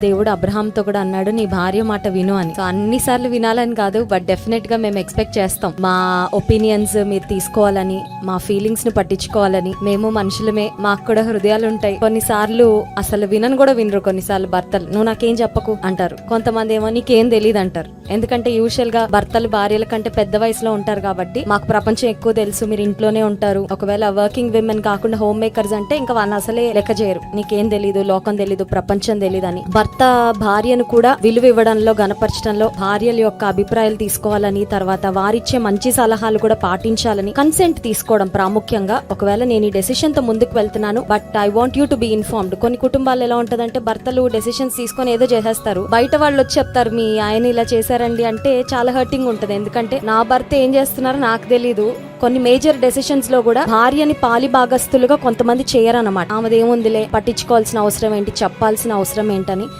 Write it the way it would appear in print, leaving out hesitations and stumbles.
దేవుడు అబ్రహాంతో కూడా అన్నాడు, నీ భార్య మాట విను అని. సో అన్నిసార్లు వినాలని కాదు, బట్ డెఫినెట్ గా మేము ఎక్స్పెక్ట్ చేస్తాం మా ఒపీనియన్స్ మీరు తీసుకోవాలని, మా ఫీలింగ్స్ ని పట్టించుకోవాలని. మేము మనుషులమే, మాకు కూడా హృదయాలు ఉంటాయి. కొన్నిసార్లు అసలు వినను కూడా వినరు. కొన్నిసార్లు భర్తలు నువ్వు నాకేం చెప్పకు అంటారు, కొంతమంది ఏమో నీకేం తెలియదు అంటారు. ఎందుకంటే యూజువల్ గా భర్తలు భార్యల కంటే పెద్ద వయసులో ఉంటారు కాబట్టి మాకు ప్రపంచం ఎక్కువ తెలుసు, మీరు ఇంట్లోనే ఉంటారు. ఒకవేళ వర్కింగ్ విమెన్ కాకుండా హోమ్ మేకర్స్ అంటే ఇంకా వాళ్ళు అసలే లెక్క చేయరు, నీకేం తెలీదు, లోకం తెలీదు, ప్రపంచం తెలీదు అని. భర్త భార్యను కూడా విలువ ఇవ్వడంలో, గణపరచడంలో, భార్యల యొక్క అభిప్రాయాలు తీసుకోవాలని, తర్వాత వారిచ్చే మంచి సలహాలు కూడా పాటించాలని, కన్సెంట్ తీసుకోవడం ప్రాముఖ్యంగా. ఒకవేళ నేను ఈ డెసిషన్ తో ముందుకు వెళ్తున్నాను, but I want you to be informed. కొన్ని కుటుంబాలు ఎలా ఉంటదంటే భర్తలు డెసిషన్స్ తీసుకొని ఏదో చేసేస్తారు, బయట వాళ్ళు వచ్చి చెప్తారు మీ ఆయన ఇలా చేశారండి అంటే చాలా హర్టింగ్ ఉంటది. ఎందుకంటే నా భర్త ఏం చేస్తున్నారో నాకు తెలీదు. కొన్ని మేజర్ డెసిషన్స్ లో కూడా భార్యని పాలి భాగస్తులుగా కొంతమంది చేయరన్నమాట. ఆమెదేముందిలే, పట్టించుకోవాల్సిన అవసరం ఏంటి, చెప్పాల్సిన అవసరం ఏంటని.